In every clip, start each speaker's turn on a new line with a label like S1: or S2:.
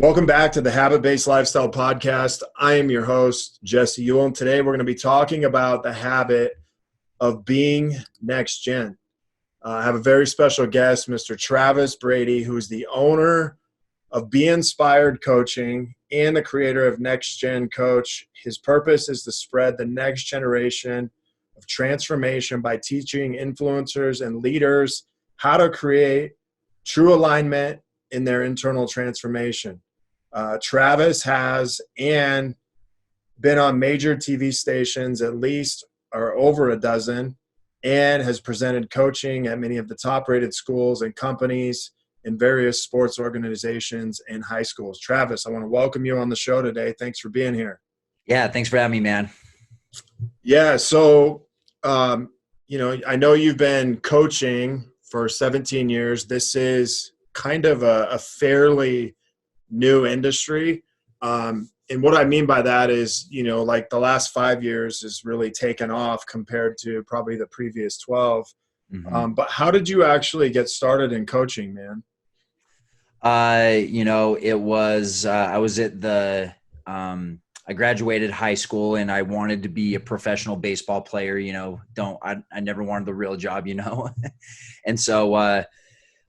S1: Welcome back to the Habit-Based Lifestyle Podcast. I am your host, Jesse Ewell, and today we're going to be talking about the habit of being next gen. I have a very special guest, Mr. Travis Brady, who is the owner of Be Inspired Coaching and the creator of Next Gen Coach. His purpose is to spread the next generation of transformation by teaching influencers and leaders how to create true alignment in their internal transformation. Travis has been on major TV stations, at least or over a dozen, and has presented coaching at many of the top-rated schools and companies in various sports organizations and high schools. Travis, I want to welcome you on the show today. Thanks for being here.
S2: Yeah, thanks for having me, man.
S1: Yeah, so, I know you've been coaching for 17 years. This is kind of a fairly new industry. And what I mean by that is, like the last 5 years has really taken off compared to probably the previous 12. But how did you actually get started in coaching, man?
S2: It was, I was at I graduated high school and I wanted to be a professional baseball player, I never wanted the real job, And so,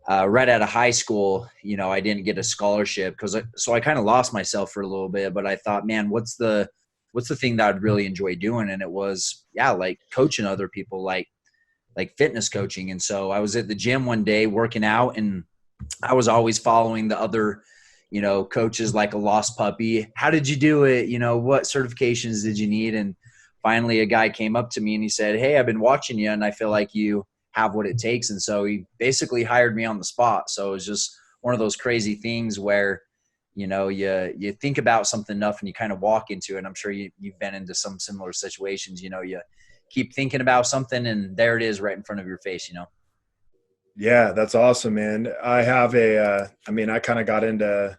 S2: right out of high school, I didn't get a scholarship so I kind of lost myself for a little bit, but I thought, man, what's the thing that I'd really enjoy doing? And it was, like coaching other people, like fitness coaching. And so I was at the gym one day working out, and I was always following the other, coaches like a lost puppy. How did you do it? What certifications did you need? And finally a guy came up to me and he said, "Hey, I've been watching you and I feel like you have what it takes." And so he basically hired me on the spot. So it was just one of those crazy things where, you think about something enough and you kind of walk into it. And I'm sure you've been into some similar situations, you keep thinking about something and there it is right in front of your face,
S1: Yeah, that's awesome, man. I have I kind of got into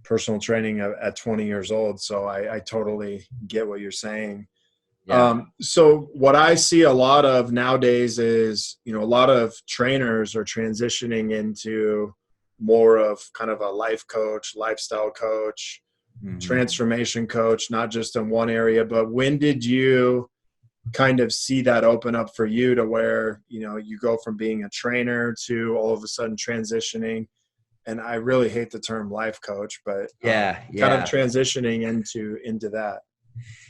S1: personal training at 20 years old. So I totally get what you're saying.
S2: Yeah.
S1: So what I see a lot of nowadays is, a lot of trainers are transitioning into more of kind of a life coach, lifestyle coach, transformation coach, not just in one area. But when did you kind of see that open up for you to where, you go from being a trainer to all of a sudden transitioning? And I really hate the term life coach, but kind of transitioning into that.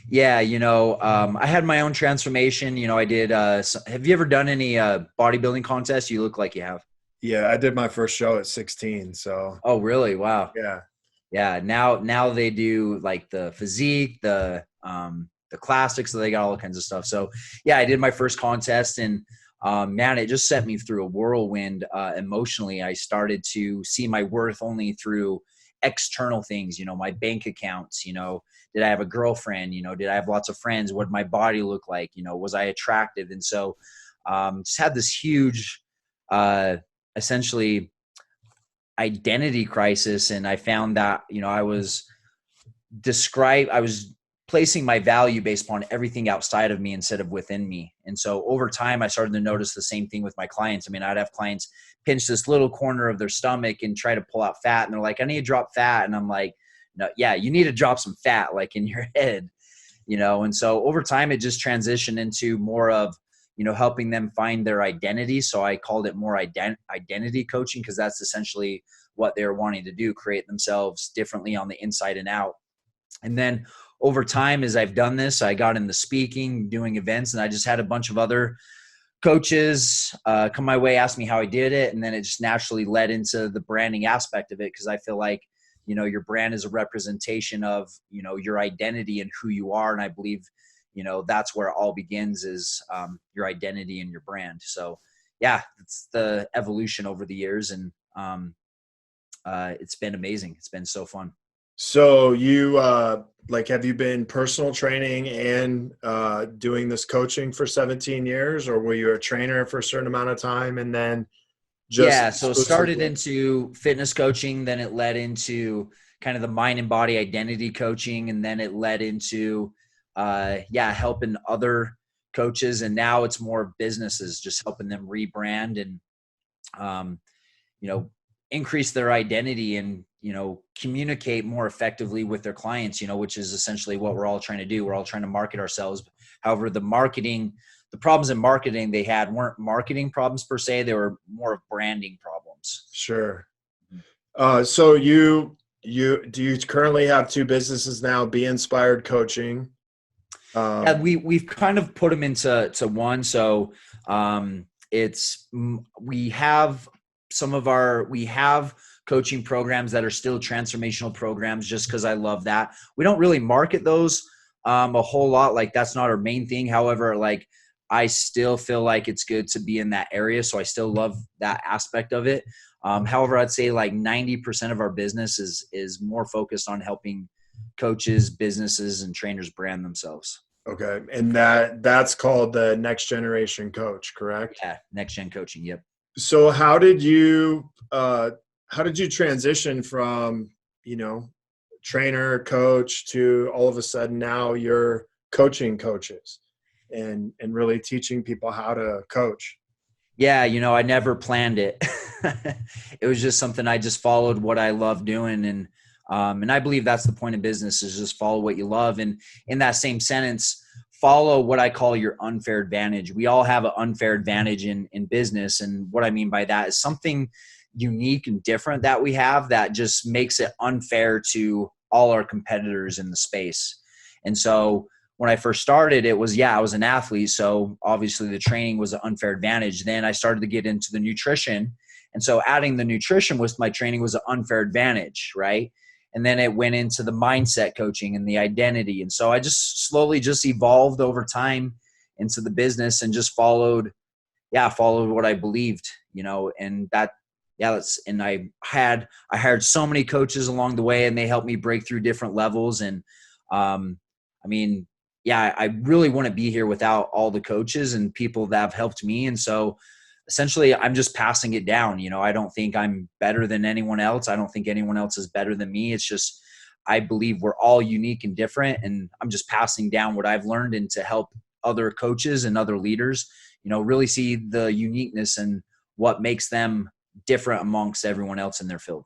S2: Yeah. I had my own transformation. I did. Have you ever done any bodybuilding contests? You look like you have.
S1: Yeah, I did my first show at 16. So.
S2: Oh, really? Wow.
S1: Yeah.
S2: Yeah. Now they do like the physique, the classics. So they got all kinds of stuff. So yeah, I did my first contest, and man, it just sent me through a whirlwind emotionally. I started to see my worth only through external things, my bank accounts, did I have a girlfriend, did I have lots of friends? What did my body look like? Was I attractive? And so just had this huge, essentially identity crisis. And I found that, I was placing my value based upon everything outside of me instead of within me. And so over time, I started to notice the same thing with my clients. I mean, I'd have clients pinch this little corner of their stomach and try to pull out fat. And they're like, "I need to drop fat." And I'm like, "No, yeah, you need to drop some fat, like in your head, And so over time, it just transitioned into more of, helping them find their identity. So I called it more identity coaching, because that's essentially what they're wanting to do, create themselves differently on the inside and out. And then over time, as I've done this, I got into speaking, doing events, and I just had a bunch of other coaches come my way, ask me how I did it. And then it just naturally led into the branding aspect of it, because I feel like, your brand is a representation of, your identity and who you are. And I believe, that's where it all begins, is your identity and your brand. So yeah, it's the evolution over the years. And it's been amazing. It's been so fun.
S1: So you have you been personal training and doing this coaching for 17 years, or were you a trainer for a certain amount of time and then
S2: so it started into fitness coaching, then it led into kind of the mind and body identity coaching, and then it led into helping other coaches, and now it's more businesses, just helping them rebrand and increase their identity and communicate more effectively with their clients, which is essentially what we're all trying to do. We're all trying to market ourselves. However, the problems in marketing they had weren't marketing problems per se. They were more of branding problems.
S1: Sure. So do you currently have two businesses now, Be Inspired Coaching?
S2: Yeah, we've kind of put them into one. So we have we have coaching programs that are still transformational programs just because I love that. We don't really market those a whole lot. Like that's not our main thing. However, like I still feel like it's good to be in that area. So I still love that aspect of it. However, I'd say like 90% of our business is more focused on helping coaches, businesses, and trainers brand themselves.
S1: Okay. And that's called the Next Generation Coach, correct?
S2: Yeah, next gen coaching. Yep.
S1: So how did you transition from, trainer, coach to all of a sudden now you're coaching coaches and really teaching people how to coach?
S2: Yeah, I never planned it. It was just something I just followed what I love doing. And I believe that's the point of business is just follow what you love. And in that same sentence, follow what I call your unfair advantage. We all have an unfair advantage in business. And what I mean by that is something unique and different that we have that just makes it unfair to all our competitors in the space. And so when I first started, I was an athlete. So obviously the training was an unfair advantage. Then I started to get into the nutrition. And so adding the nutrition with my training was an unfair advantage, right? And then it went into the mindset coaching and the identity. And so I just slowly just evolved over time into the business and just followed what I believed, and and I hired so many coaches along the way and they helped me break through different levels. And, I really wouldn't be here without all the coaches and people that have helped me. And so essentially I'm just passing it down. I don't think I'm better than anyone else. I don't think anyone else is better than me. It's just, I believe we're all unique and different. And I'm just passing down what I've learned and to help other coaches and other leaders, really see the uniqueness and what makes them different amongst everyone else in their field.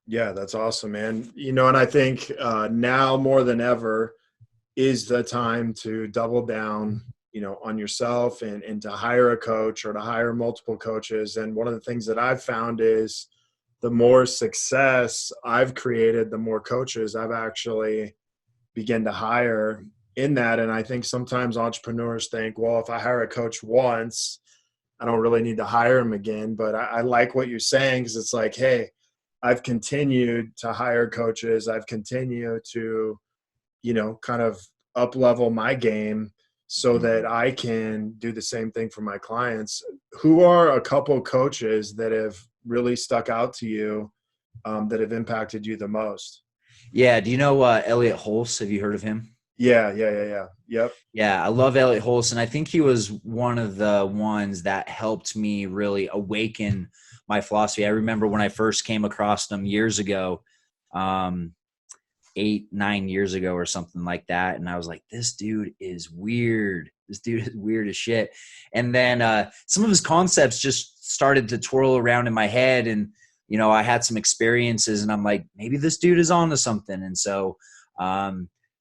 S1: Yeah, that's awesome, man. And I think now more than ever is the time to double down, on yourself and to hire a coach or to hire multiple coaches. And one of the things that I've found is the more success I've created, the more coaches I've actually begun to hire in that. And I think sometimes entrepreneurs think, well, if I hire a coach once, I don't really need to hire him again. But I like what you're saying because it's like, hey, I've continued to hire coaches. I've continued to, kind of up level my game so that I can do the same thing for my clients. Who are a couple coaches that have really stuck out to you that have impacted you the most?
S2: Yeah. Do you know Elliot Hulse? Have you heard of him?
S1: Yeah. Yep.
S2: Yeah, I love Elliot Hulse, and I think he was one of the ones that helped me really awaken my philosophy. I remember when I first came across him years ago, 8-9 years ago or something like that, and I was like, this dude is weird. This dude is weird as shit. And then some of his concepts just started to twirl around in my head, and I had some experiences, and I'm like, maybe this dude is on to something. And so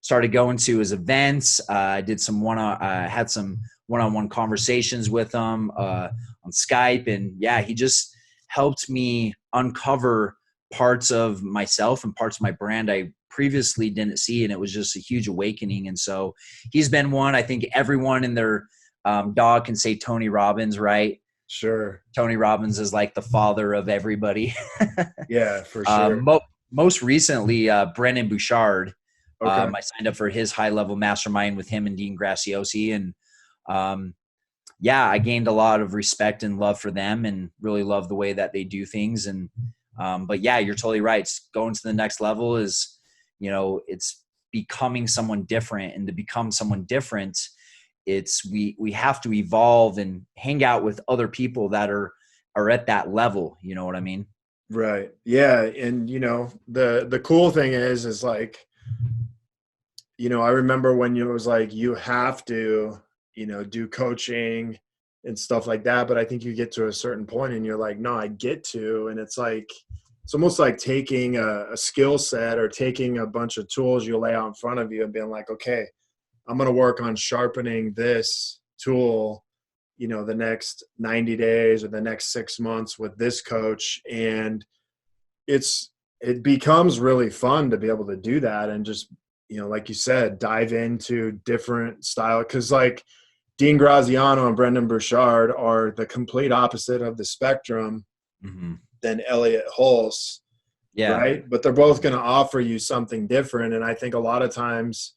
S2: started going to his events. I did had some one-on-one conversations with him on Skype. And yeah, he just helped me uncover parts of myself and parts of my brand I previously didn't see. And it was just a huge awakening. And so he's been one. I think everyone and their dog can say Tony Robbins, right?
S1: Sure.
S2: Tony Robbins is like the father of everybody.
S1: Yeah, for sure.
S2: Most recently, Brennan Bouchard.
S1: Okay.
S2: I signed up for his high-level mastermind with him and Dean Graciosi. And I gained a lot of respect and love for them and really love the way that they do things. And but yeah, you're totally right. Going to the next level is, it's becoming someone different. And to become someone different, we have to evolve and hang out with other people that are at that level. You know what I mean?
S1: Right. Yeah. And the cool thing is like, I remember when it was like, you have to, do coaching and stuff like that. But I think you get to a certain point and you're like, no, I get to. And it's like, it's almost like taking a skill set or taking a bunch of tools you lay out in front of you and being like, okay, I'm going to work on sharpening this tool, the next 90 days or the next 6 months with this coach. And it becomes really fun to be able to do that and just, like you said, dive into different style. Cause like Dean Graziano and Brendan Burchard are the complete opposite of the spectrum than Elliot Hulse.
S2: Yeah.
S1: Right. But they're both going to offer you something different. And I think a lot of times,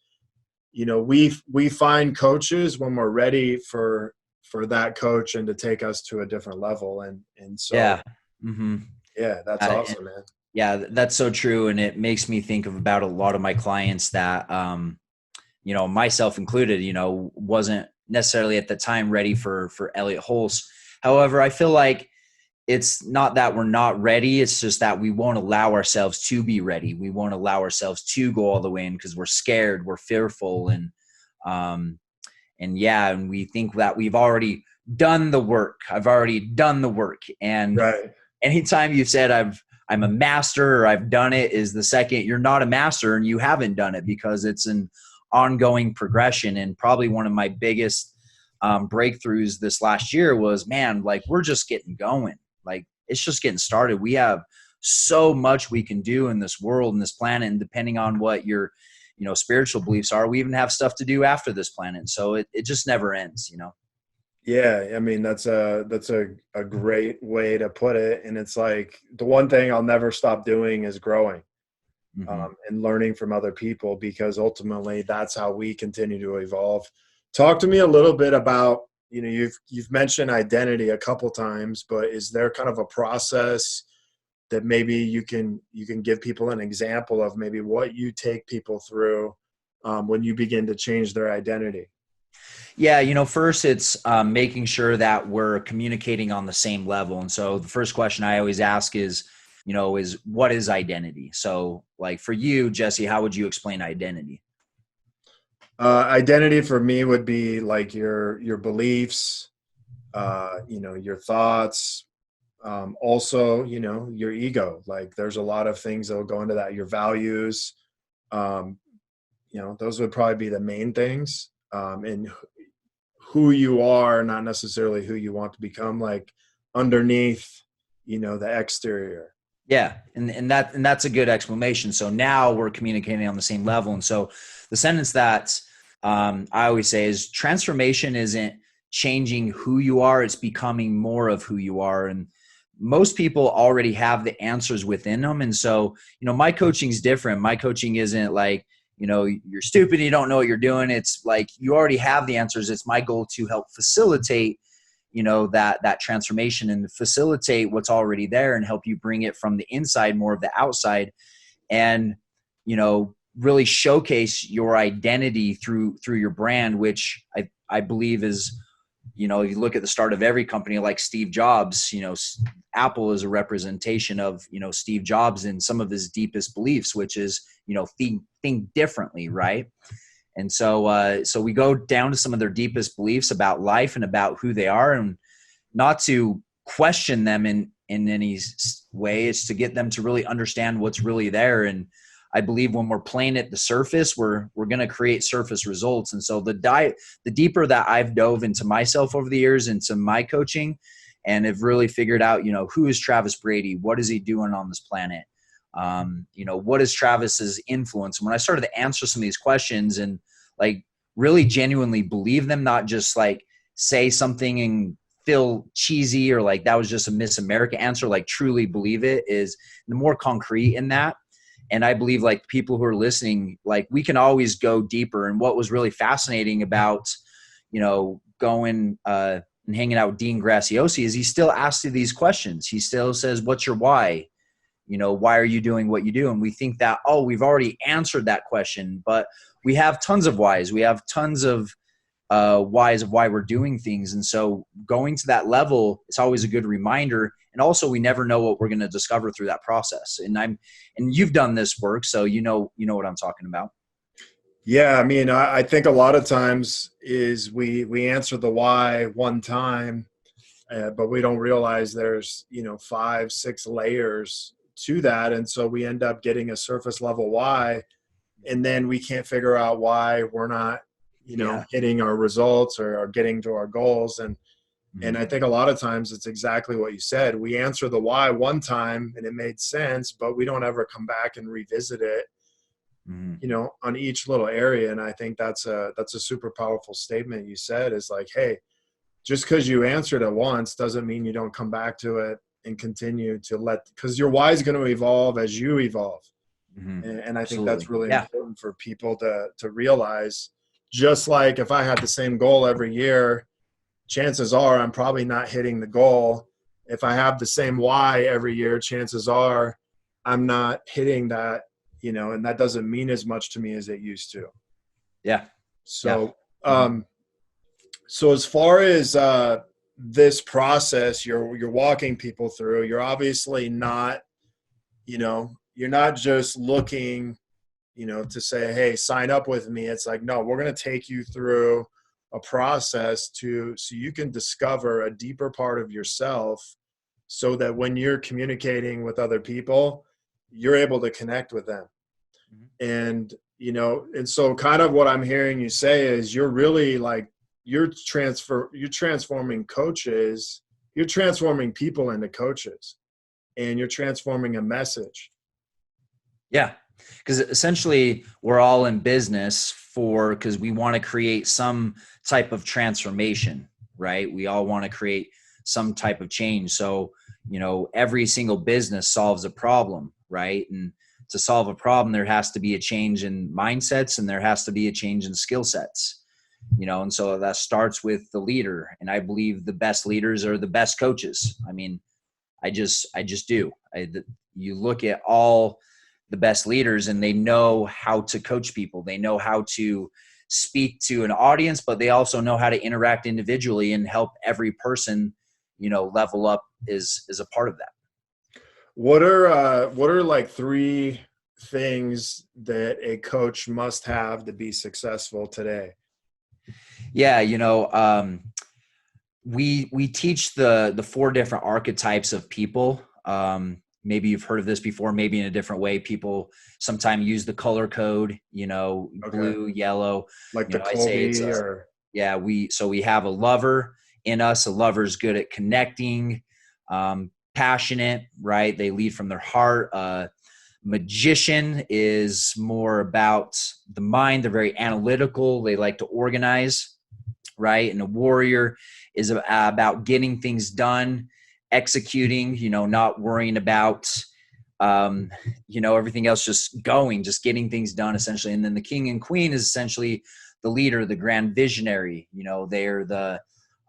S1: we find coaches when we're ready for that coach and to take us to a different level. And so,
S2: Yeah.
S1: Yeah, that's awesome, man.
S2: Yeah, that's so true. And it makes me think of about a lot of my clients that, myself included, wasn't necessarily at the time ready for Elliot Hulse. However, I feel like it's not that we're not ready. It's just that we won't allow ourselves to be ready. We won't allow ourselves to go all the way in because we're scared, we're fearful. And we think that we've already done the work. I've already done the work. And
S1: right.
S2: Anytime you said I'm a master or I've done it is the second you're not a master and you haven't done it, because it's an ongoing progression. And probably one of my biggest breakthroughs this last year was, man, like we're just getting going. Like it's just getting started. We have so much we can do in this world and this planet. And depending on what your, spiritual beliefs are, we even have stuff to do after this planet. So it just never ends,
S1: Yeah, I mean that's a great way to put it, and it's like the one thing I'll never stop doing is growing and learning from other people, because ultimately that's how we continue to evolve. Talk to me a little bit about, you've mentioned identity a couple times, but is there kind of a process that maybe you can give people an example of maybe what you take people through when you begin to change their identity?
S2: Yeah, first it's making sure that we're communicating on the same level. And so the first question I always ask is what is identity? So like for you, Jesse, how would you explain identity?
S1: Identity for me would be like your beliefs, your thoughts, also, your ego. Like there's a lot of things that will go into that, your values. Those would probably be the main things. And who you are, not necessarily who you want to become, like underneath, the exterior.
S2: Yeah. And that's a good explanation. So now we're communicating on the same level. And so the sentence that I always say is transformation isn't changing who you are. It's becoming more of who you are. And most people already have the answers within them. And so, my coaching is different. My coaching isn't like, you're stupid, you don't know what you're doing. It's like you already have the answers. It's my goal to help facilitate, that transformation and facilitate what's already there and help you bring it from the inside more of the outside, and really showcase your identity through your brand, which I believe is, you look at the start of every company like Steve Jobs, Apple is a representation of, Steve Jobs and some of his deepest beliefs, which is, think differently. Right. And so we go down to some of their deepest beliefs about life and about who they are, and not to question them in any way. It's to get them to really understand what's really there. And I believe when we're playing at the surface, we're going to create surface results. And so the deeper that I've dove into myself over the years, into my coaching, and have really figured out, who is Travis Brady? What is he doing on this planet? What is Travis's influence? And when I started to answer some of these questions and like really genuinely believe them, not just like say something and feel cheesy or like that was just a Miss America answer, like truly believe it, is the more concrete in that. And I believe like people who are listening, like we can always go deeper. And what was really fascinating about, going and hanging out with Dean Graciosi is he still asks you these questions. He still says, what's your why? Why are you doing what you do? And we think that, we've already answered that question, but we have tons of whys. We have tons of whys of why we're doing things. And so going to that level, it's always a good reminder. And also we never know what we're going to discover through that process. And you've done this work, so you know what I'm talking about.
S1: Yeah. I mean, I think a lot of times is we answer the why one time, but we don't realize there's, 5, 6 layers to that. And so we end up getting a surface level why, and then we can't figure out why we're not,
S2: Yeah.
S1: hitting our results or getting to our goals. And I
S2: Mhm.
S1: think a lot of times it's exactly what you said. We answer the why one time and it made sense, but we don't ever come back and revisit it,
S2: Mhm.
S1: on each little area. And I think that's a super powerful statement you said, is like, hey, just because you answered it once doesn't mean you don't come back to it and continue to because your why is going to evolve as you evolve.
S2: Mhm.
S1: And I think that's
S2: Absolutely.
S1: really
S2: Yeah.
S1: important for people to realize. Just like if I had the same goal every year, chances are I'm probably not hitting the goal. If I have the same why every year, chances are I'm not hitting that, and that doesn't mean as much to me as it used to.
S2: Yeah. Yeah.
S1: So,
S2: Mhm.
S1: so as far as this process you're walking people through, you're obviously not, you're not just looking, to say, hey, sign up with me. It's like, no, we're going to take you through a process so you can discover a deeper part of yourself, so that when you're communicating with other people, you're able to connect with them.
S2: Mhm.
S1: And so kind of what I'm hearing you say is you're really like, you're transforming coaches, you're transforming people into coaches, and you're transforming a message.
S2: Yeah. Because essentially we're all in business because we want to create some type of transformation, right? We all want to create some type of change. So, every single business solves a problem, right? And to solve a problem, there has to be a change in mindsets and there has to be a change in skill sets, and so that starts with the leader. And I believe the best leaders are the best coaches. I mean, I just do. You look at all the best leaders and they know how to coach people. They know how to speak to an audience, but they also know how to interact individually and help every person, level up is a part of that.
S1: What are like three things that a coach must have to be successful today?
S2: Yeah. We teach the four different archetypes of people. Maybe you've heard of this before, maybe in a different way. People sometimes use the color code,
S1: Okay.
S2: blue, yellow.
S1: Like the
S2: I say it's
S1: Colby or
S2: yeah, we have a lover in us. A lover's good at connecting, passionate, right? They lead from their heart. Magician is more about the mind. They're very analytical. They like to organize, right? And a warrior is about getting things done, executing, not worrying about, everything else, just getting things done essentially. And then the king and queen is essentially the leader, the grand visionary, they're the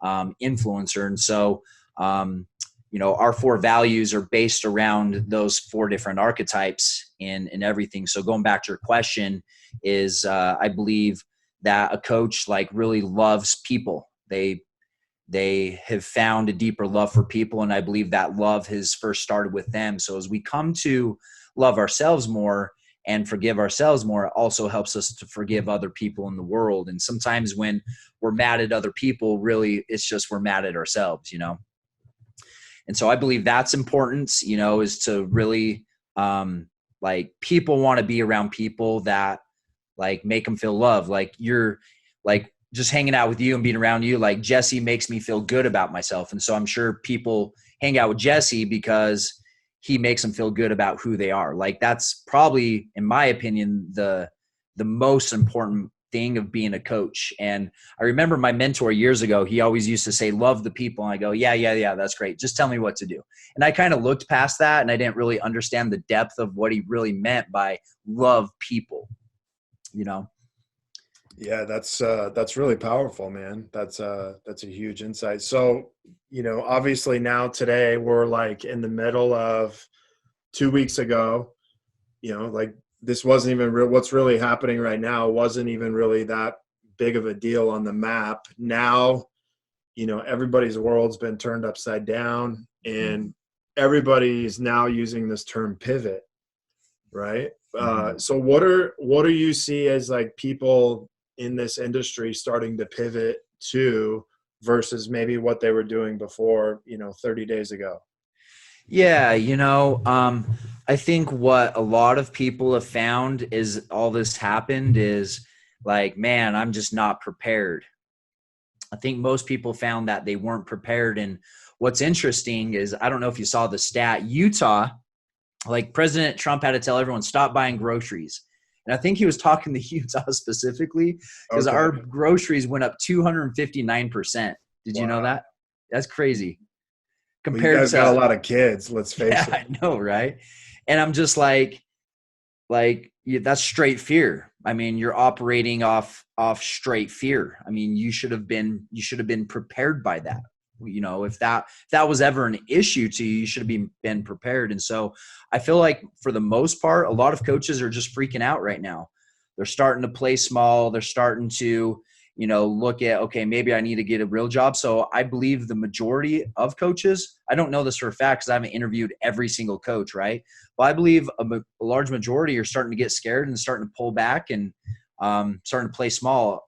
S2: influencer. And so, our four values are based around those four different archetypes in everything. So going back to your question is, I believe that a coach like really loves people. They have found a deeper love for people, and I believe that love has first started with them. So as we come to love ourselves more and forgive ourselves more, it also helps us to forgive other people in the world. And sometimes when we're mad at other people, really it's just we're mad at ourselves. And so I believe that's important, is to really, like, people want to be around people that like make them feel loved. Like you're like just hanging out with you and being around you. Like Jesse makes me feel good about myself. And so I'm sure people hang out with Jesse because he makes them feel good about who they are. Like that's probably, in my opinion, the most important thing of being a coach. And I remember my mentor years ago, he always used to say, love the people. And I go, yeah, that's great. Just tell me what to do. And I kind of looked past that and I didn't really understand the depth of what he really meant by love people.
S1: Yeah, that's really powerful, man. That's a huge insight. So, obviously now today we're like in the middle of 2 weeks ago, like this wasn't even real. What's really happening right now wasn't even really that big of a deal on the map. Now, everybody's world's been turned upside down,
S2: Mhm.
S1: and everybody's now using this term pivot, right?
S2: Mhm.
S1: So what do you see as like people in this industry starting to pivot to versus maybe what they were doing before, 30 days ago?
S2: Yeah, I think what a lot of people have found is all this happened is like, man, I'm just not prepared. I think most people found that they weren't prepared. And what's interesting is, I don't know if you saw the stat, Utah, like President Trump had to tell everyone stop buying groceries. And I think he was talking to Utah specifically because
S1: Okay.
S2: our groceries went up 259%. Did you know
S1: Wow.
S2: that? That's crazy
S1: Well, you
S2: compared
S1: guys got a
S2: to,
S1: lot of kids, let's face
S2: yeah,
S1: it.
S2: I know, right? And I'm just like yeah, that's straight fear. I mean, you're operating off straight fear. I mean, you should have been prepared by that. If that was ever an issue to you, you should have been prepared. And so I feel like for the most part, a lot of coaches are just freaking out right now. They're starting to play small. They're starting to, look at, okay, maybe I need to get a real job. So I believe the majority of coaches, I don't know this for a fact because I haven't interviewed every single coach, right? But I believe a large majority are starting to get scared and starting to pull back and starting to play small.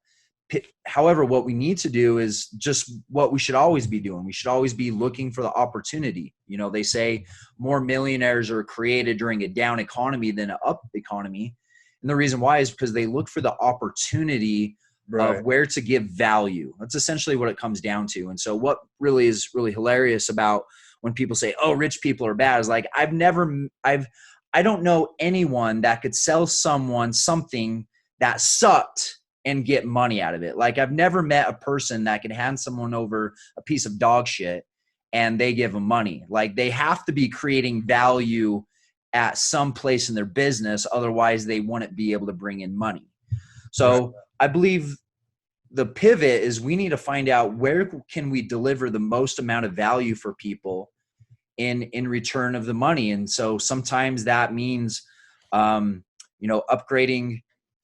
S2: However, what we need to do is just what we should always be doing. We should always be looking for the opportunity. They say more millionaires are created during a down economy than an up economy. And the reason why is because they look for the opportunity of
S1: Right.
S2: where to give value. That's essentially what it comes down to. And so what really is really hilarious about when people say, oh, rich people are bad, is like, I don't know anyone that could sell someone something that sucked and get money out of it. Like, I've never met a person that can hand someone over a piece of dog shit and they give them money. Like, they have to be creating value at some place in their business. Otherwise they wouldn't be able to bring in money.
S1: Right.
S2: So I believe the pivot is we need to find out where can we deliver the most amount of value for people in return of the money. And so sometimes that means, upgrading,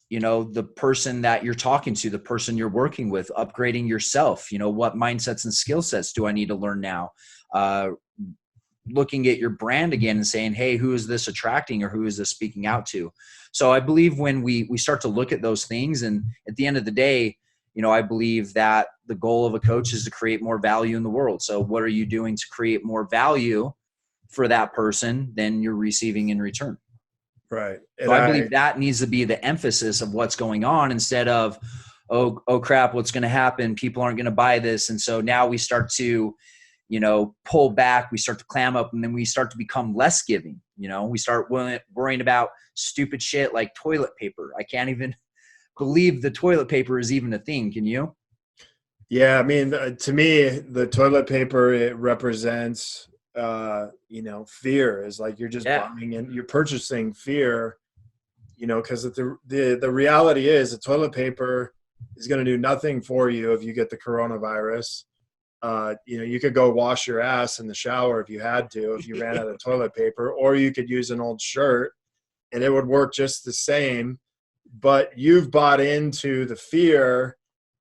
S2: the person that you're talking to, the person you're working with, upgrading yourself. What mindsets and skill sets do I need to learn now? Looking at your brand again and saying, hey, who is this attracting or who is this speaking out to? So I believe when we start to look at those things, and at the end of the day, I believe that the goal of a coach is to create more value in the world. So what are you doing to create more value for that person than you're receiving in return?
S1: Right.
S2: So
S1: And
S2: I believe that needs to be the emphasis of what's going on, instead of, oh crap, what's going to happen? People aren't going to buy this. And so now we start to, pull back, we start to clam up, and then we start to become less giving. We start worrying about stupid shit like toilet paper. I can't even believe the toilet paper is even a thing. Can you?
S1: yeah, I mean, to me, the toilet paper, it represents, fear. Is like you're just
S2: Yeah.
S1: buying and you're purchasing fear, because the reality is the toilet paper is going to do nothing for you if you get the coronavirus. You could go wash your ass in the shower if you had to, if you ran out of toilet paper, or you could use an old shirt and it would work just the same. But you've bought into the fear,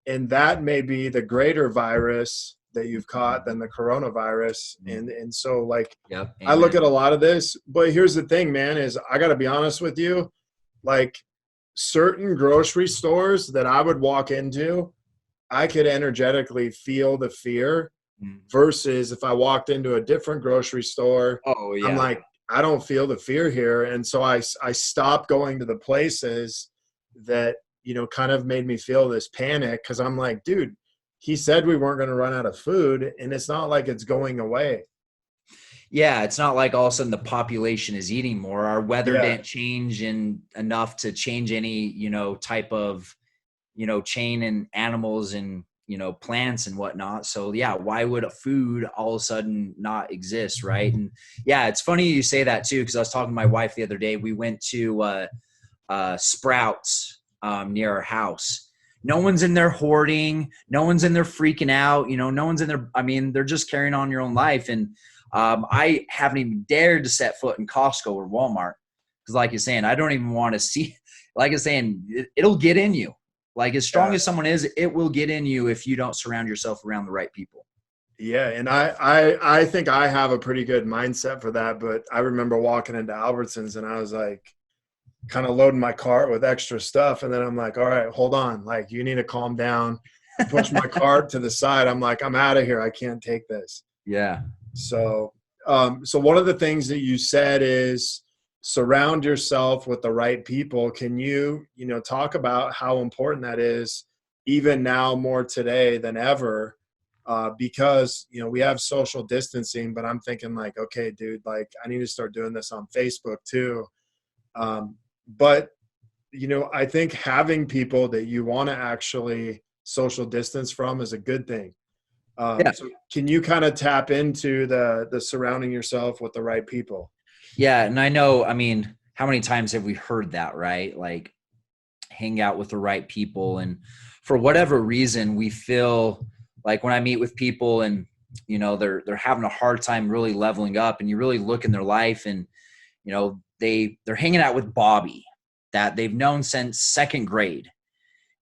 S1: and that may be the greater virus that you've caught than the coronavirus. And so, like,
S2: Yep.
S1: I look at
S2: Amen.
S1: a lot of this, but here's the thing, man, is I got to be honest with you. Like, certain grocery stores that I would walk into, I could energetically feel the fear, versus if I walked into a different grocery store,
S2: Oh
S1: I'm
S2: yeah.
S1: like, I don't feel the fear here. And so I stopped going to the places that, kind of made me feel this panic, because I'm like, dude, he said we weren't going to run out of food, and it's not like it's going away.
S2: Yeah, it's not like all of a sudden the population is eating more. Our weather
S1: Yeah.
S2: didn't change in enough to change any, type of, chain in animals and, plants and whatnot. So yeah, why would a food all of a sudden not exist? Right. And yeah, it's funny you say that too, because I was talking to my wife the other day. We went to Sprouts near our house. No one's in there hoarding. No one's in there freaking out. No one's in there. I mean, they're just carrying on your own life. And I haven't even dared to set foot in Costco or Walmart because, like you're saying, I don't even want to see. Like you're saying, it'll get in you. Like, as strong
S1: Yeah.
S2: as someone is, it will get in you if you don't surround yourself around the right people.
S1: Yeah. And I think I have a pretty good mindset for that. But I remember walking into Albertsons and I was like, kind of loading my cart with extra stuff. And then I'm like, all right, hold on. Like, you need to calm down. Push my cart to the side. I'm like, I'm out of here. I can't take this.
S2: Yeah.
S1: So, So one of the things that you said is surround yourself with the right people. Can you, talk about how important that is even now more today than ever? Because, we have social distancing, but I'm thinking like, okay, dude, like I need to start doing this on Facebook too. But, I think having people that you want to actually social distance from is a good thing.
S2: Yeah.
S1: So can you kind of tap into the surrounding yourself with the right people?
S2: Yeah. And I know, I mean, how many times have we heard that, right? Like hang out with the right people. And for whatever reason, we feel like when I meet with people and, they're having a hard time really leveling up, and you really look in their life and, they're hanging out with Bobby that they've known since second grade.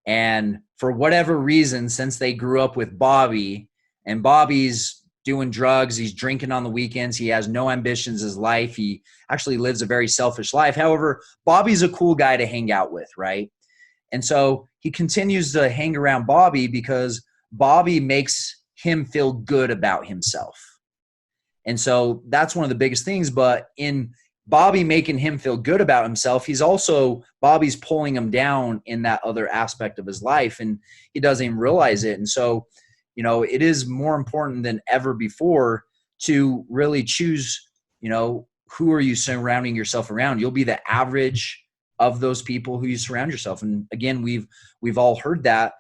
S2: And for whatever reason, since they grew up with Bobby, and Bobby's doing drugs, he's drinking on the weekends, he has no ambitions in his life. He actually lives a very selfish life. However, Bobby's a cool guy to hang out with, right? And so he continues to hang around Bobby because Bobby makes him feel good about himself. And so that's one of the biggest things. But in Bobby making him feel good about himself, Bobby's pulling him down in that other aspect of his life, and he doesn't even realize it. And so, it is more important than ever before to really choose, who are you surrounding yourself around? You'll be the average of those people who you surround yourself. And again, we've all heard that.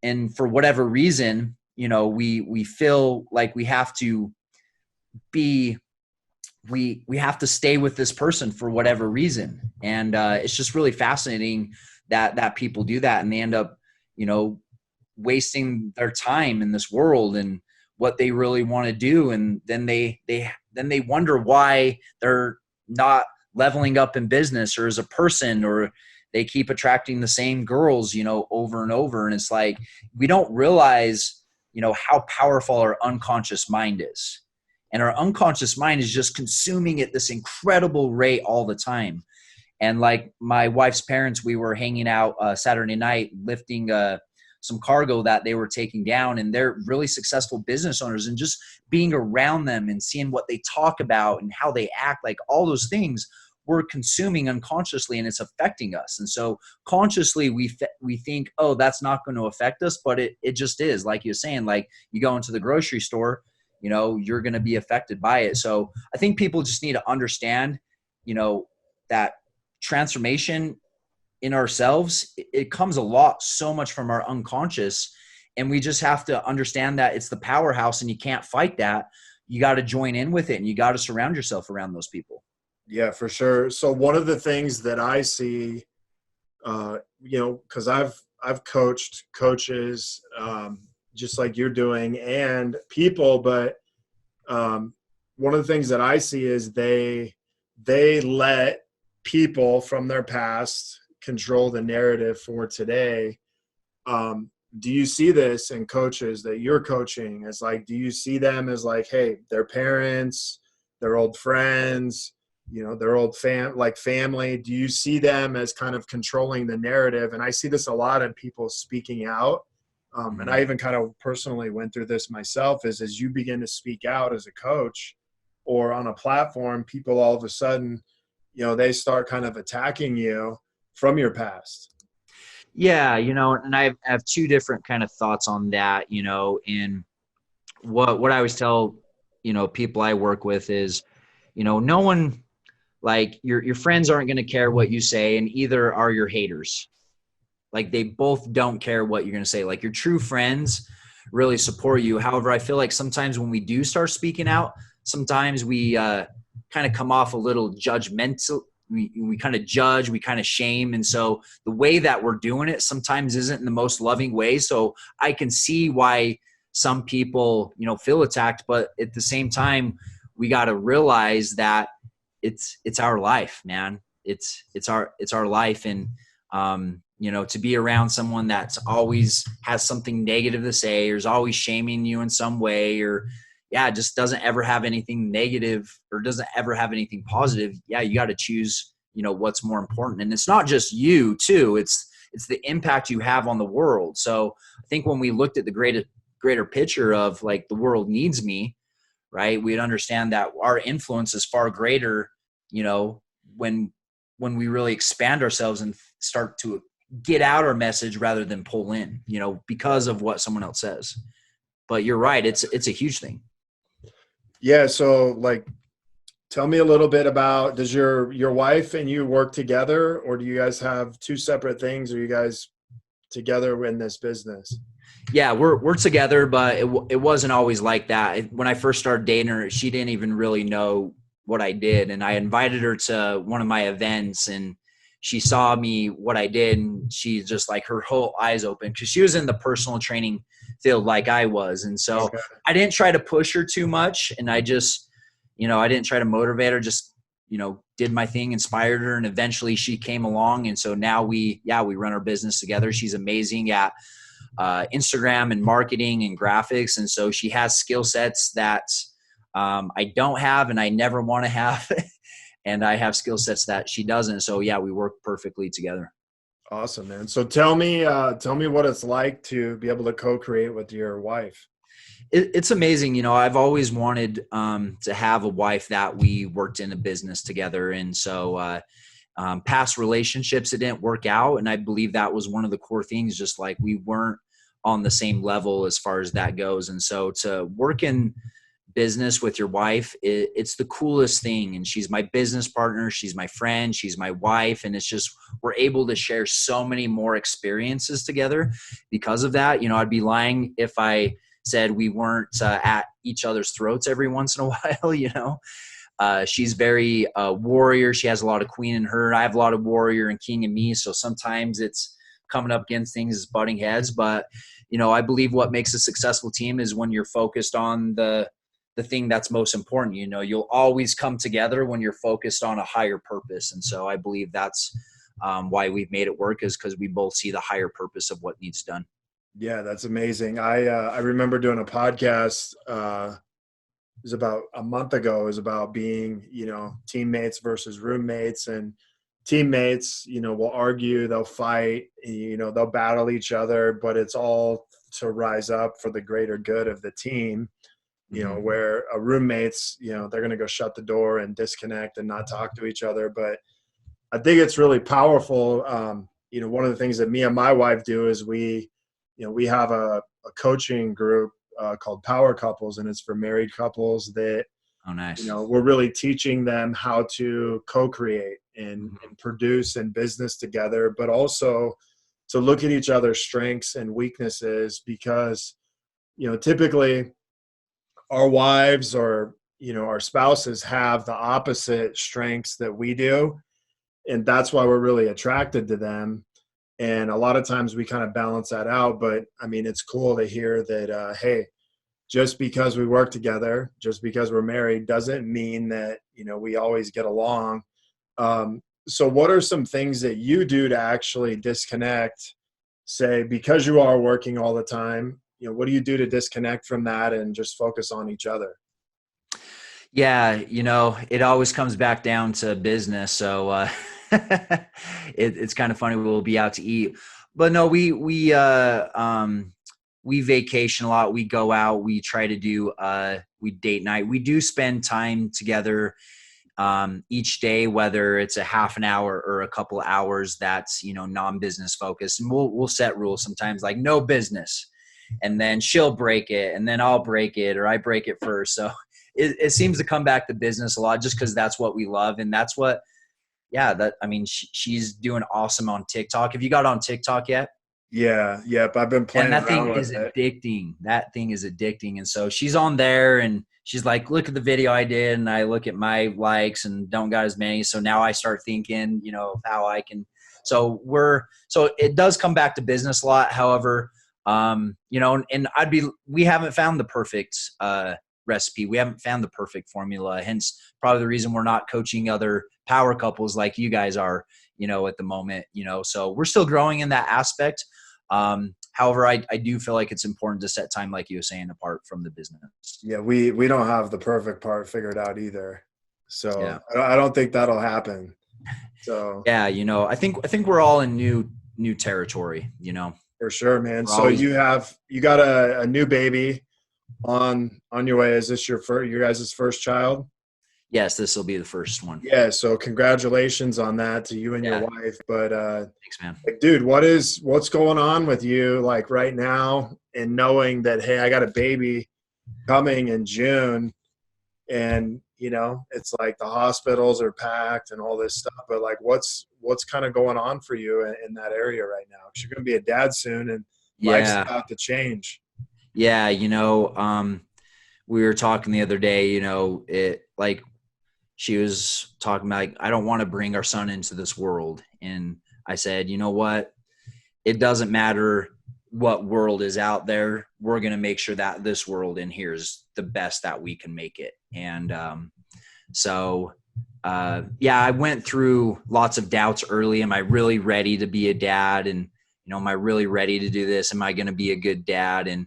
S2: And for whatever reason, we feel like we have to be we have to stay with this person for whatever reason. And it's just really fascinating that people do that, and they end up wasting their time in this world and what they really want to do. And then they wonder why they're not leveling up in business or as a person, or they keep attracting the same girls over and over. And it's like we don't realize how powerful our unconscious mind is. And our unconscious mind is just consuming at this incredible rate all the time. And like my wife's parents, we were hanging out Saturday night lifting some cargo that they were taking down, and they're really successful business owners, and just being around them and seeing what they talk about and how they act, like all those things we're consuming unconsciously, and it's affecting us. And so consciously we think, oh, that's not going to affect us, but it just is. Like you're saying, like you go into the grocery store, you're going to be affected by it. So I think people just need to understand, that transformation in ourselves, it comes so much from our unconscious. And we just have to understand that it's the powerhouse, and you can't fight that. You got to join in with it, and you got to surround yourself around those people.
S1: Yeah, for sure. So one of the things that I see, because I've coached coaches, just like you're doing, and people, but one of the things that I see is they let people from their past control the narrative for today. Do you see this in coaches that you're coaching? As like, do you see them as like, hey, their parents, their old friends, their old family? Do you see them as kind of controlling the narrative? And I see this a lot in people speaking out. And I even kind of personally went through this myself, is as you begin to speak out as a coach or on a platform, people all of a sudden, they start kind of attacking you from your past.
S2: Yeah. And I have two different kind of thoughts on that, in what I always tell, people I work with is, no one, like your friends aren't going to care what you say, and either are your haters. Like they both don't care what you're going to say. Like your true friends really support you. However, I feel like sometimes when we do start speaking out, sometimes we kind of come off a little judgmental. We kind of judge, we kind of shame. And so the way that we're doing it sometimes isn't in the most loving way. So I can see why some people, feel attacked, but at the same time, we got to realize that it's our life, man. It's our life. And, to be around someone that's always has something negative to say, or is always shaming you in some way, or just doesn't ever have anything negative or doesn't ever have anything positive. Yeah. You got to choose, what's more important. And it's not just you too. It's the impact you have on the world. So I think when we looked at the greater picture of like, the world needs me, right? We'd understand that our influence is far greater, you know, when we really expand ourselves and start to get out our message rather than pull in, you know, because of what someone else says. But you're right, it's a huge thing.
S1: Yeah. So like, tell me a little bit about, does your wife and you work together, or do you guys have two separate things? Or are you guys together in this business?
S2: Yeah, we're together, but it wasn't always like that. When I first started dating her, she didn't even really know what I did, and I invited her to one of my events, and she saw me what I did, and she just like her whole eyes open because she was in the personal training field like I was, and so
S1: Okay.
S2: I didn't try to push her too much, and I just, you know, I didn't try to motivate her, just, you know, did my thing, inspired her, and eventually she came along, and so now we run our business together. She's amazing at Instagram and marketing and graphics. And so she has skill sets that I don't have and I never want to have. And I have skill sets that she doesn't. So yeah, we work perfectly together.
S1: Awesome, man. So tell me what it's like to be able to co-create with your wife.
S2: It's amazing. You know, I've always wanted to have a wife that we worked in a business together. And so past relationships, it didn't work out. And I believe that was one of the core things, just like we weren't on the same level as far as that goes. And so to work in business with your wife, it's the coolest thing. And she's my business partner. She's my friend. She's my wife. And it's just, we're able to share so many more experiences together because of that. You know, I'd be lying if I said we weren't at each other's throats every once in a while, you know. She's very warrior. She has a lot of queen in her. I have a lot of warrior and king in me. So sometimes it's coming up against things as butting heads. But, you know, I believe what makes a successful team is when you're focused on the thing that's most important. You know, you'll always come together when you're focused on a higher purpose. And so I believe that's why we've made it work, is because we both see the higher purpose of what needs done.
S1: Yeah, that's amazing. I remember doing a podcast. It was about a month ago. It was about being, you know, teammates versus roommates, and teammates, you know, will argue, they'll fight, you know, they'll battle each other, but it's all to rise up for the greater good of the team. You know, where a roommates, you know, they're going to go shut the door and disconnect and not talk to each other. But I think it's really powerful. You know, one of the things that me and my wife do is we have a coaching group called Power Couples, and it's for married couples that,
S2: Oh, nice.
S1: you know, we're really teaching them how to co-create and produce in business together, but also to look at each other's strengths and weaknesses, because, you know, typically our wives or, you know, our spouses have the opposite strengths that we do. And that's why we're really attracted to them. And a lot of times we kind of balance that out. But I mean, it's cool to hear that, hey, just because we work together, just because we're married, doesn't mean that, you know, we always get along. So what are some things that you do to actually disconnect, say, because you are working all the time? You know, what do you do to disconnect from that and just focus on each other?
S2: Yeah, you know, it always comes back down to business. So it's kind of funny. We'll be out to eat, but no, we vacation a lot. We go out. We try to do we date night. We do spend time together each day, whether it's a half an hour or a couple of hours. That's, you know, non-business focused, and we'll set rules sometimes, like no business, and then she'll break it, and then I'll break it, or I break it first. So it seems to come back to business a lot, just because that's what we love. And that's what, yeah, that, I mean, she's doing awesome on TikTok. Have you got on TikTok yet?
S1: Yeah. Yep. I've been
S2: And
S1: playing
S2: that thing
S1: around with
S2: is
S1: it.
S2: addicting. That thing is addicting. And so she's on there and she's like, look at the video I did. And I look at my likes and don't got as many. So now I start thinking, you know, how I can. So it does come back to business a lot. However, you know, and we haven't found the perfect recipe. We haven't found the perfect formula. Hence probably the reason we're not coaching other power couples like you guys are, you know, at the moment, you know, so we're still growing in that aspect. However, I do feel like it's important to set time, like you were saying, apart from the business.
S1: Yeah. We don't have the perfect part figured out either. So
S2: Yeah.
S1: I don't think that'll happen. So
S2: Yeah. You know, I think we're all in new territory, you know.
S1: for sure, man.
S2: We're
S1: So
S2: always,
S1: you got a new baby. on your way. Is this your guys' first child?
S2: Yes, this will be the first one.
S1: Yeah, so congratulations on that to you and your
S2: Yeah.
S1: wife. But
S2: Thanks, man.
S1: like, dude, what's going on with you like right now and knowing that, hey, I got a baby coming in June, and it's like the hospitals are packed and all this stuff, but like what's kind of going on for you in that area right now? Because you're going to be a dad soon and life's
S2: Yeah.
S1: about to change.
S2: Yeah. We were talking the other day, it like she was talking about, like, I don't want to bring our son into this world. And I said, you know what? It doesn't matter what world is out there. We're going to make sure that this world in here is the best that we can make it. And yeah, I went through lots of doubts early. Am I really ready to be a dad? And, am I really ready to do this? Am I going to be a good dad? And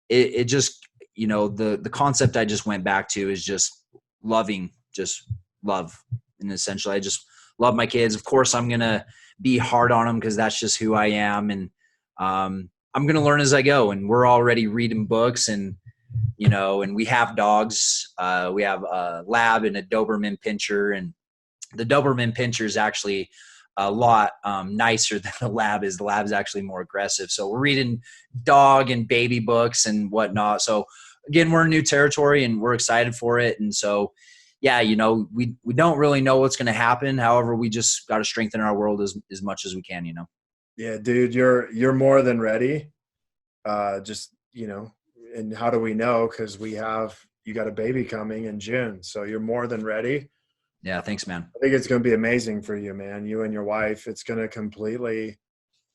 S2: it just, the concept I just went back to is just just love. And essentially, I just love my kids. Of course, I'm going to be hard on them because that's just who I am. And I'm going to learn as I go. And we're already reading books and we have dogs. We have a lab and a Doberman Pinscher, and the Doberman Pinscher is actually a lot nicer than the lab is. The lab is actually more aggressive. So we're reading dog and baby books and whatnot. So again, we're in new territory and we're excited for it. And so, yeah, we don't really know what's going to happen. However, we just got to strengthen our world as much as we can,
S1: Yeah, dude, you're more than ready. Just, and how do we know? Because you got a baby coming in June, so you're more than ready.
S2: Yeah. Thanks, man.
S1: I think it's going to be amazing for you, man. You and your wife, it's going to completely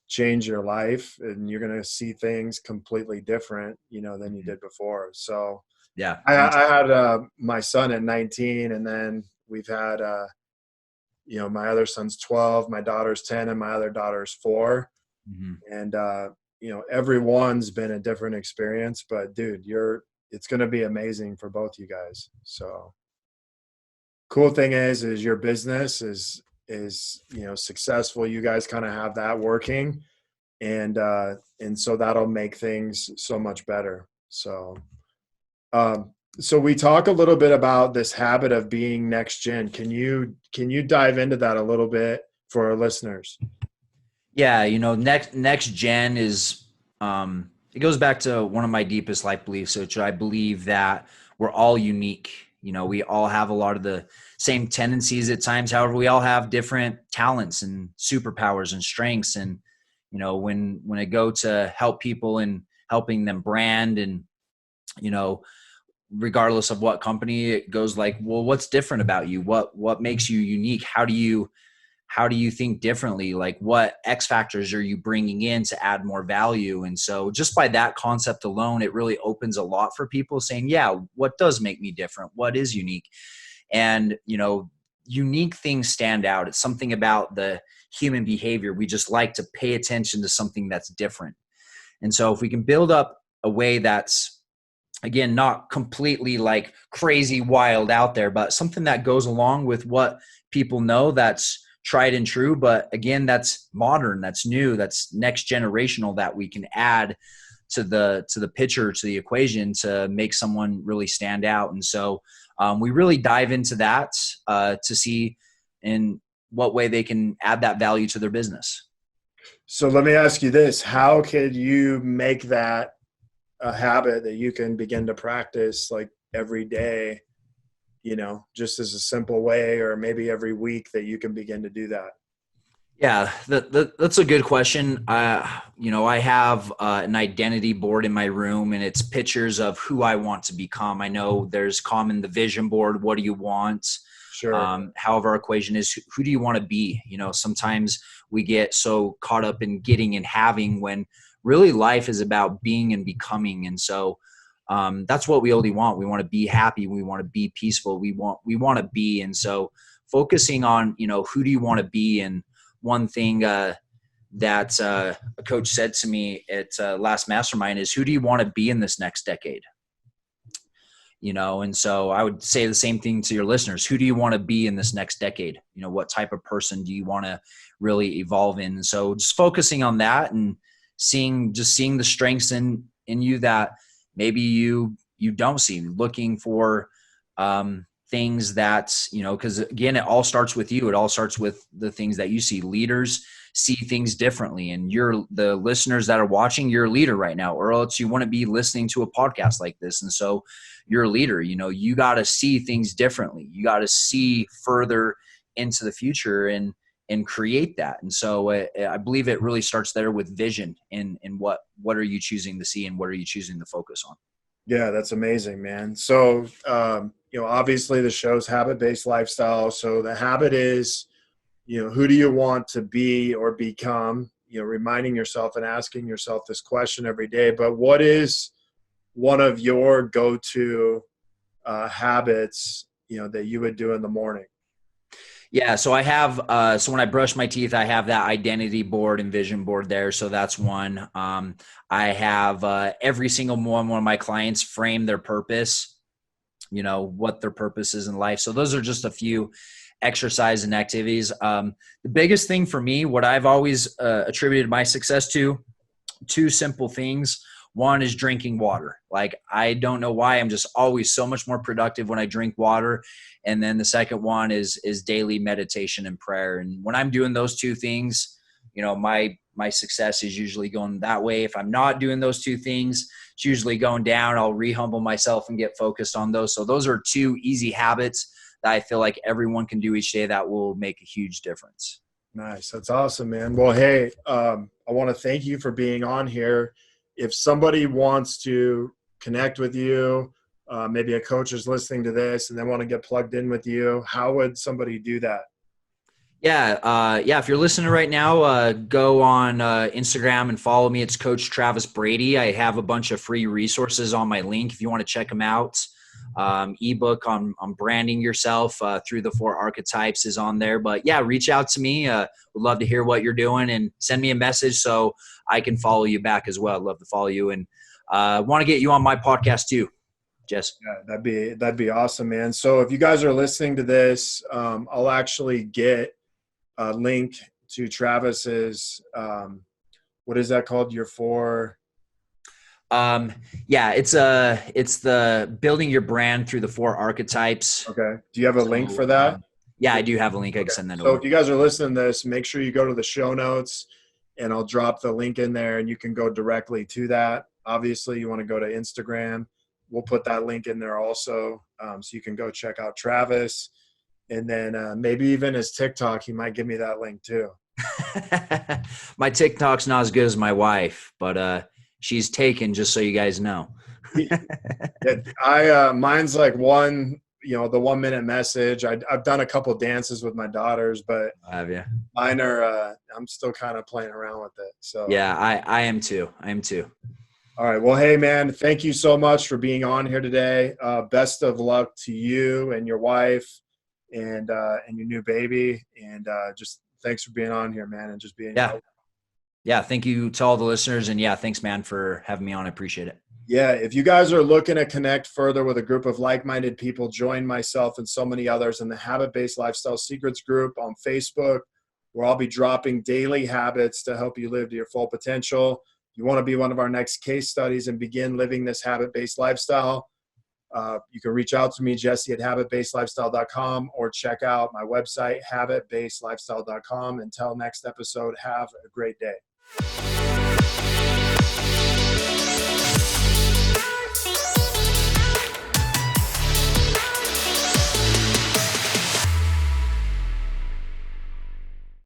S1: change your life, and you're going to see things completely different, than you did before. So
S2: Yeah.
S1: I had my son at 19, and then we've had, my other son's 12, my daughter's 10, and my other daughter's 4.
S2: Mm-hmm.
S1: And, everyone's been a different experience, but dude, it's going to be amazing for both you guys. So cool thing is your business is successful. You guys kind of have that working, and so that'll make things so much better. So we talk a little bit about this habit of being next gen. Can you dive into that a little bit for our listeners?
S2: Yeah, next gen is it goes back to one of my deepest life beliefs, which I believe that we're all unique. We all have a lot of the same tendencies at times. However, we all have different talents and superpowers and strengths. And when I go to help people and helping them brand, and regardless of what company, it goes like, well, what's different about you? What makes you unique? How do you think differently? Like, what X factors are you bringing in to add more value? And so just by that concept alone, it really opens a lot for people saying, yeah, what does make me different? What is unique? And, unique things stand out. It's something about the human behavior. We just like to pay attention to something that's different. And so if we can build up a way that's, again, not completely like crazy wild out there, but something that goes along with what people know, that's tried and true, but again, that's modern, that's new, that's next generational, that we can add to the picture, to the equation, to make someone really stand out. And so we really dive into that to see in what way they can add that value to their business.
S1: So let me ask you this: how could you make that a habit that you can begin to practice like every day, just as a simple way, or maybe every week that you can begin to do that?
S2: Yeah, that's a good question. I have an identity board in my room, and it's pictures of who I want to become. I know there's common the vision board. What do you want?
S1: Sure.
S2: However, our equation is who do you want to be? Sometimes we get so caught up in getting and having, when really life is about being and becoming. And so that's what we only want. We want to be happy. We want to be peaceful. We want to be. And so focusing on, who do you want to be? And one thing that a coach said to me at last mastermind is, who do you want to be in this next decade? And so I would say the same thing to your listeners. Who do you want to be in this next decade? What type of person do you want to really evolve in? And so just focusing on that and seeing the strengths in you that, maybe you don't see, looking for things that, because again, it all starts with you. It all starts with the things that you see. Leaders see things differently, and the listeners that are watching, you're a leader right now, or else you wouldn't be listening to a podcast like this. And so you're a leader. You got to see things differently. You got to see further into the future and create that. And so I believe it really starts there with vision and what are you choosing to see and what are you choosing to focus on?
S1: Yeah, that's amazing, man. So, obviously the show's habit-based lifestyle. So the habit is, who do you want to be or become? Reminding yourself and asking yourself this question every day. But what is one of your go-to habits, that you would do in the morning?
S2: Yeah, so I have so when I brush my teeth, I have that identity board and vision board there. So that's one. I have every single one of my clients frame their purpose, what their purpose is in life. So those are just a few exercise and activities. The biggest thing for me, what I've always attributed my success to, two simple things. One is drinking water. Like, I don't know why, I'm just always so much more productive when I drink water. And then the second one is daily meditation and prayer. And when I'm doing those two things, my success is usually going that way. If I'm not doing those two things, it's usually going down. I'll re-humble myself and get focused on those. So those are two easy habits that I feel like everyone can do each day that will make a huge difference.
S1: Nice. That's awesome, man. Well, hey, I want to thank you for being on here. If somebody wants to connect with you, maybe a coach is listening to this and they want to get plugged in with you, how would somebody do that?
S2: Yeah. If you're listening right now, go on Instagram and follow me. It's Coach Travis Brady. I have a bunch of free resources on my link if you want to check them out. Ebook on branding yourself through the 4 archetypes is on there. But yeah, reach out to me. Would love to hear what you're doing and send me a message so I can follow you back as well. I'd love to follow you and want to get you on my podcast too, Jess.
S1: Yeah, that'd be awesome, man. So if you guys are listening to this, I'll actually get a link to Travis's, what is that called? Your 4.
S2: Yeah, it's the building your brand through the 4 archetypes.
S1: Okay. Do you have a link for that?
S2: Yeah, I do have a link. I can send that over.
S1: So if you guys are listening to this, make sure you go to the show notes and I'll drop the link in there and you can go directly to that. Obviously you want to go to Instagram. We'll put that link in there also. So you can go check out Travis, and then maybe even his TikTok, he might give me that link too.
S2: My TikTok's not as good as my wife, but she's taken, just so you guys know.
S1: Mine's like the 1 minute message. I've done a couple dances with my daughters, but
S2: have you?
S1: Mine are, I'm still kind of playing around with it. So
S2: yeah, I am too.
S1: All right. Well, hey man, thank you so much for being on here today. Best of luck to you and your wife and your new baby. And just thanks for being on here, man. And just being,
S2: yeah. Thank you to all the listeners. And yeah, thanks, man, for having me on. I appreciate it.
S1: Yeah. If you guys are looking to connect further with a group of like-minded people, join myself and so many others in the Habit-Based Lifestyle Secrets group on Facebook, where I'll be dropping daily habits to help you live to your full potential. If you want to be one of our next case studies and begin living this habit-based lifestyle, you can reach out to me, Jesse, at habitbasedlifestyle.com, or check out my website, habitbasedlifestyle.com. Until next episode, have a great day.